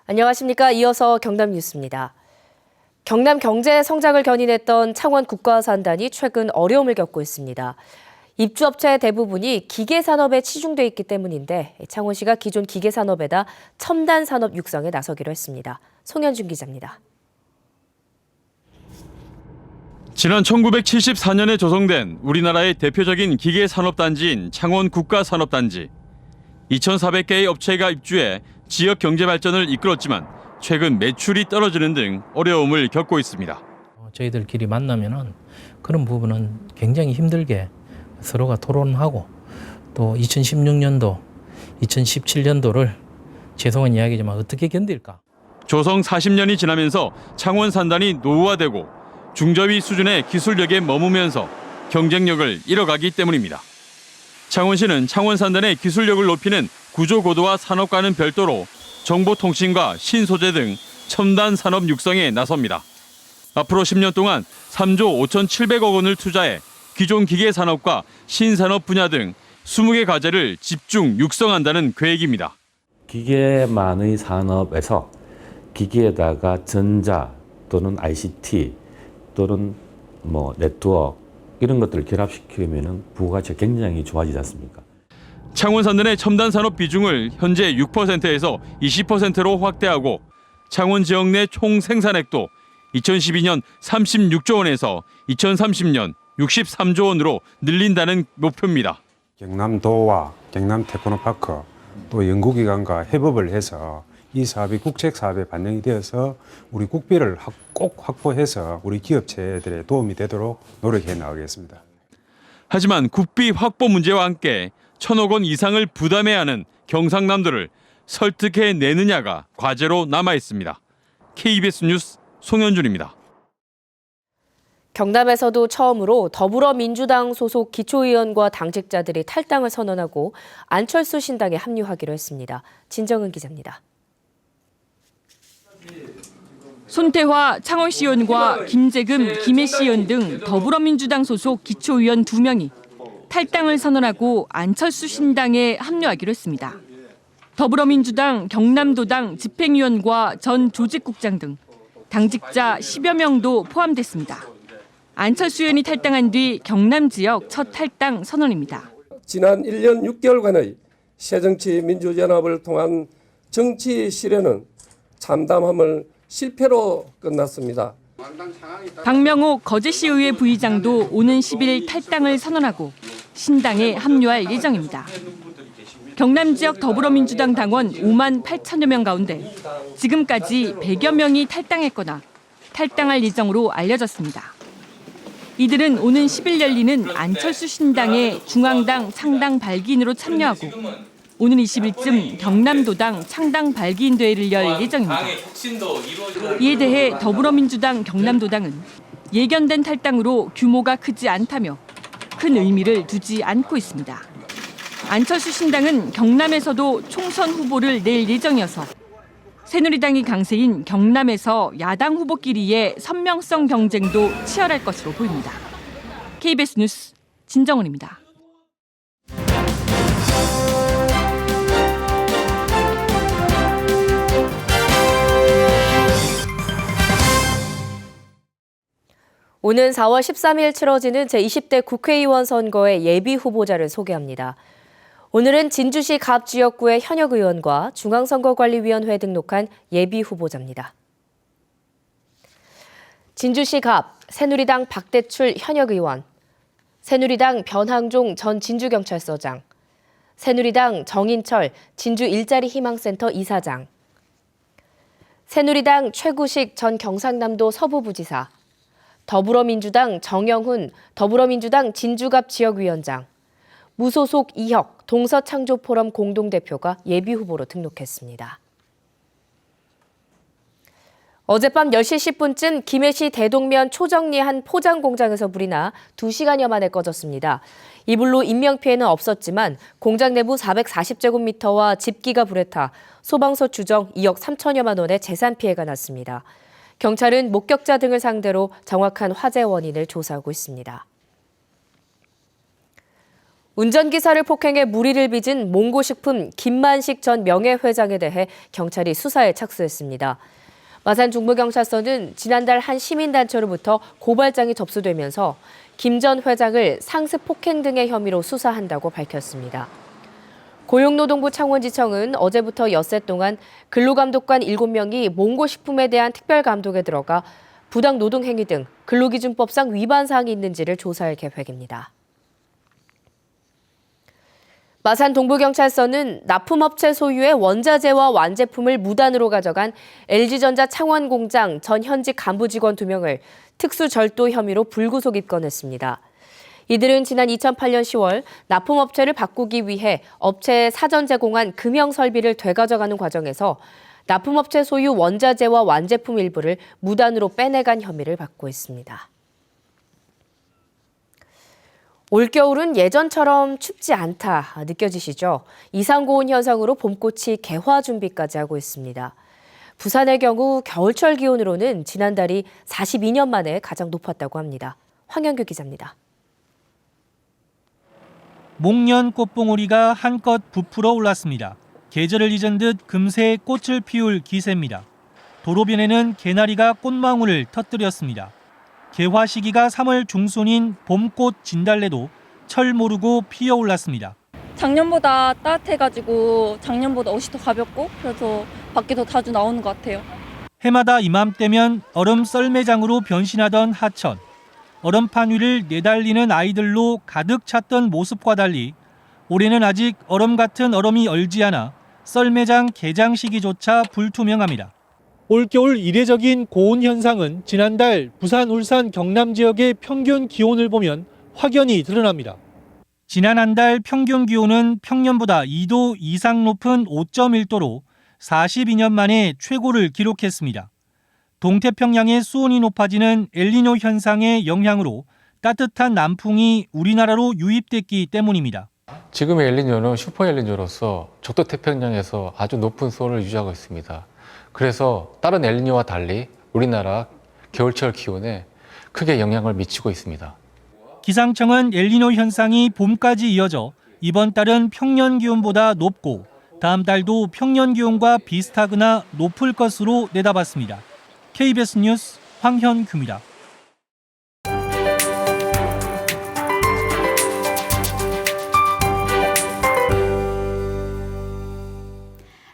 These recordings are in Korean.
안녕하십니까. 이어서 경남 뉴스입니다. 경남 경제 성장을 견인했던 창원 국가산단이 최근 어려움을 겪고 있습니다. 입주업체 대부분이 기계산업에 치중돼 있기 때문인데 창원시가 기존 기계산업에다 첨단 산업 육성에 나서기로 했습니다. 송현준 기자입니다. 지난 1974년에 조성된 우리나라의 대표적인 기계산업단지인 창원 국가산업단지. 2,400개의 업체가 입주해 지역 경제 발전을 이끌었지만 최근 매출이 떨어지는 등 어려움을 겪고 있습니다. 저희들끼리 만나면은 그런 부분은 굉장히 힘들게 서로가 토론하고 또 2016년도, 2017년도를 죄송한 이야기지만 어떻게 견딜까? 조성 40년이 지나면서 창원 산단이 노후화되고 중저위 수준의 기술력에 머무면서 경쟁력을 잃어가기 때문입니다. 창원시는 창원 산단의 기술력을 높이는 구조고도화 산업과는 별도로 정보통신과 신소재 등 첨단 산업 육성에 나섭니다. 앞으로 10년 동안 3조 5,700억 원을 투자해 기존 기계 산업과 신산업 분야 등 20개 과제를 집중 육성한다는 계획입니다. 기계만의 산업에서 기계에다가 전자 또는 ICT 또는 네트워크 이런 것들을 결합시키면 부가가치가 굉장히 좋아지지 않습니까? 창원 산단의 첨단 산업 비중을 현재 6%에서 20%로 확대하고 창원 지역 내 총 생산액도 2012년 36조 원에서 2030년 63조 원으로 늘린다는 목표입니다. 경남도와 경남 테크노파크 또 연구기관과 협업을 해서 이 사업이 국책 사업에 반영이 되어서 우리 국비를 꼭 확보해서 우리 기업체들의 도움이 되도록 노력해 나가겠습니다. 하지만 국비 확보 문제와 함께 1,000억 원 이상을 부담해야 하는 경상남도를 설득해내느냐가 과제로 남아 있습니다. KBS 뉴스 송현준입니다. 경남에서도 처음으로 더불어민주당 소속 기초의원과 당직자들이 탈당을 선언하고 안철수 신당에 합류하기로 했습니다. 진정은 기자입니다. 손태화 창원시 의원과 김재금, 김해시 의원 등 더불어민주당 소속 기초의원 2명이 탈당을 선언하고 안철수 신당에 합류하기로 했습니다. 더불어민주당 경남도당 집행위원과 전 조직국장 등 당직자 10여 명도 포함됐습니다. 안철수 의원이 탈당한 뒤 경남 지역 첫 탈당 선언입니다. 지난 1년 6개월간의 새정치민주연합을 통한 정치 실현은 참담함을 실패로 끝났습니다. 박명옥 거제시의회 부의장도 오는 10일 탈당을 선언하고 신당에 합류할 예정입니다. 경남 지역 더불어민주당 당원 5만 8천여 명 가운데 지금까지 100여 명이 탈당했거나 탈당할 예정으로 알려졌습니다. 이들은 오는 10일 열리는 안철수 신당의 중앙당 창당 발기인으로 참여하고 오는 20일쯤 경남도당 창당 발기인 대회를 열 예정입니다. 이에 대해 더불어민주당 경남도당은 예견된 탈당으로 규모가 크지 않다며 큰 의미를 두지 않고 있습니다. 안철수 신당은 경남에서도 총선 후보를 낼 예정이어서 새누리당이 강세인 경남에서 야당 후보끼리의 선명성 경쟁도 치열할 것으로 보입니다. KBS 뉴스 진정은입니다. 오는 4월 13일 치러지는 제20대 국회의원 선거의 예비 후보자를 소개합니다. 오늘은 진주시 갑 지역구의 현역 의원과 중앙선거관리위원회에 등록한 예비 후보자입니다. 진주시 갑 새누리당 박대출 현역 의원, 새누리당 변항종 전 진주경찰서장, 새누리당 정인철 진주 일자리 희망센터 이사장, 새누리당 최구식 전 경상남도 서부부지사, 더불어민주당 정영훈 더불어민주당 진주갑 지역위원장, 무소속 이혁 동서창조포럼 공동대표가 예비후보로 등록했습니다. 어젯밤 10시 10분쯤 김해시 대동면 초정리 한 포장 공장에서 불이 나 2시간여 만에 꺼졌습니다. 이 불로 인명피해는 없었지만 공장 내부 440제곱미터와 집기가 불에 타 소방서 추정 2억 3천여만 원의 재산 피해가 났습니다. 경찰은 목격자 등을 상대로 정확한 화재 원인을 조사하고 있습니다. 운전기사를 폭행해 무리를 빚은 몽고식품 김만식 전 명예회장에 대해 경찰이 수사에 착수했습니다. 마산 중부경찰서는 지난달 한 시민단체로부터 고발장이 접수되면서 김 전 회장을 상습 폭행 등의 혐의로 수사한다고 밝혔습니다. 고용노동부 창원지청은 어제부터 엿새 동안 근로감독관 7명이 몽고식품에 대한 특별감독에 들어가 부당 노동행위 등 근로기준법상 위반 사항이 있는지를 조사할 계획입니다. 마산 동부경찰서는 납품업체 소유의 원자재와 완제품을 무단으로 가져간 LG전자 창원공장 전 현직 간부 직원 2명을 특수절도 혐의로 불구속 입건했습니다. 이들은 지난 2008년 10월 납품업체를 바꾸기 위해 업체에 사전 제공한 금형 설비를 되가져가는 과정에서 납품업체 소유 원자재와 완제품 일부를 무단으로 빼내간 혐의를 받고 있습니다. 올겨울은 예전처럼 춥지 않다 느껴지시죠? 이상고온 현상으로 봄꽃이 개화 준비까지 하고 있습니다. 부산의 경우 겨울철 기온으로는 지난달이 42년 만에 가장 높았다고 합니다. 황현규 기자입니다. 목련 꽃봉오리가 한껏 부풀어 올랐습니다. 계절을 잊은 듯 금세 꽃을 피울 기세입니다. 도로변에는 개나리가 꽃망울을 터뜨렸습니다. 개화 시기가 3월 중순인 봄꽃 진달래도 철 모르고 피어올랐습니다. 작년보다 따뜻해가지고 작년보다 옷이 더 가볍고 그래서 밖에 더 자주 나오는 것 같아요. 해마다 이맘때면 얼음 썰매장으로 변신하던 하천. 얼음판 위를 내달리는 아이들로 가득 찼던 모습과 달리 올해는 아직 얼음 같은 얼음이 얼지 않아 썰매장 개장 시기조차 불투명합니다. 올겨울 이례적인 고온 현상은 지난달 부산, 울산, 경남 지역의 평균 기온을 보면 확연히 드러납니다. 지난 한 달 평균 기온은 평년보다 2도 이상 높은 5.1도로 42년 만에 최고를 기록했습니다. 동태평양의 수온이 높아지는 엘니뇨 현상의 영향으로 따뜻한 남풍이 우리나라로 유입됐기 때문입니다. 지금의 엘니뇨는 슈퍼 엘니뇨로서 적도 태평양에서 아주 높은 수온을 유지하고 있습니다. 그래서 다른 엘니뇨와 달리 우리나라 겨울철 기온에 크게 영향을 미치고 있습니다. 기상청은 엘니뇨 현상이 봄까지 이어져 이번 달은 평년 기온보다 높고 다음 달도 평년 기온과 비슷하거나 높을 것으로 내다봤습니다. KBS 뉴스 황현규입니다.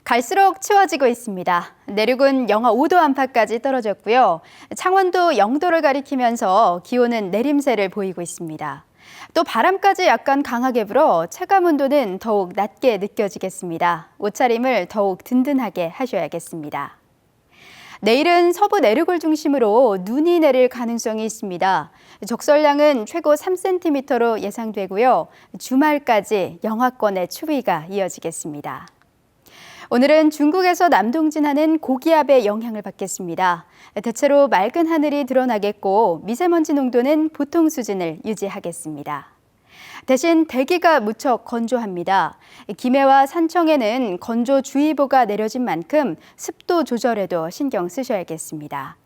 갈수록 추워지고 있습니다. 내륙은 영하 5도 안팎까지 떨어졌고요. 창원도 0도를 가리키면서 기온은 내림세를 보이고 있습니다. 또 바람까지 약간 강하게 불어 체감 온도는 더욱 낮게 느껴지겠습니다. 옷차림을 더욱 든든하게 하셔야겠습니다. 내일은 서부 내륙을 중심으로 눈이 내릴 가능성이 있습니다. 적설량은 최고 3cm로 예상되고요. 주말까지 영하권의 추위가 이어지겠습니다. 오늘은 중국에서 남동진하는 고기압의 영향을 받겠습니다. 대체로 맑은 하늘이 드러나겠고 미세먼지 농도는 보통 수준을 유지하겠습니다. 대신 대기가 무척 건조합니다. 김해와 산청에는 건조주의보가 내려진 만큼 습도 조절에도 신경 쓰셔야겠습니다.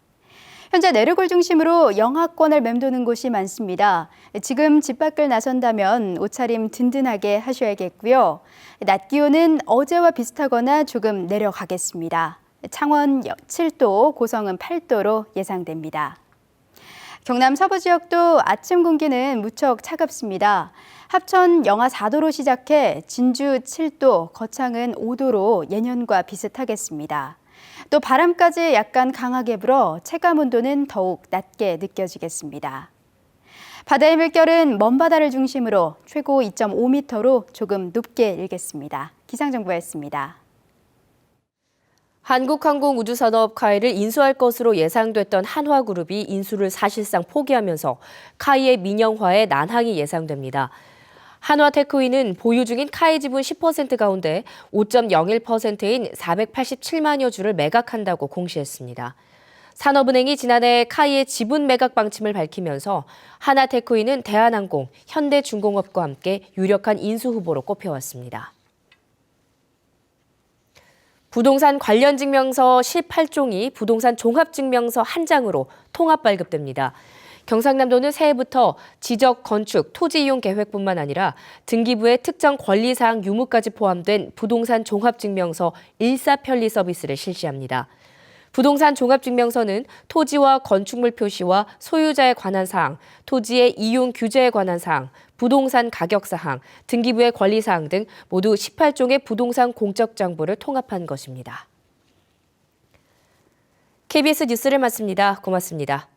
현재 내륙을 중심으로 영하권을 맴도는 곳이 많습니다. 지금 집 밖을 나선다면 옷차림 든든하게 하셔야겠고요. 낮 기온은 어제와 비슷하거나 조금 내려가겠습니다. 창원 7도, 고성은 8도로 예상됩니다. 경남 서부 지역도 아침 공기는 무척 차갑습니다. 합천 영하 4도로 시작해 진주 7도, 거창은 5도로 예년과 비슷하겠습니다. 또 바람까지 약간 강하게 불어 체감 온도는 더욱 낮게 느껴지겠습니다. 바다의 물결은 먼바다를 중심으로 최고 2.5m로 조금 높게 일겠습니다. 기상정보였습니다. 한국항공우주산업 카이를 인수할 것으로 예상됐던 한화그룹이 인수를 사실상 포기하면서 카이의 민영화에 난항이 예상됩니다. 한화테크위는 보유 중인 카이 지분 10% 가운데 5.01%인 487만여 주를 매각한다고 공시했습니다. 산업은행이 지난해 카이의 지분 매각 방침을 밝히면서 한화테크위는 대한항공, 현대중공업과 함께 유력한 인수 후보로 꼽혀왔습니다. 부동산 관련 증명서 18종이 부동산 종합증명서 1장으로 통합 발급됩니다. 경상남도는 새해부터 지적, 건축, 토지 이용 계획뿐만 아니라 등기부의 특정 권리사항 유무까지 포함된 부동산 종합증명서 일사편리 서비스를 실시합니다. 부동산 종합증명서는 토지와 건축물 표시와 소유자에 관한 사항, 토지의 이용 규제에 관한 사항, 부동산 가격 사항, 등기부의 권리 사항 등 모두 18종의 부동산 공적 정보를 통합한 것입니다. KBS 뉴스를 마칩니다. 고맙습니다.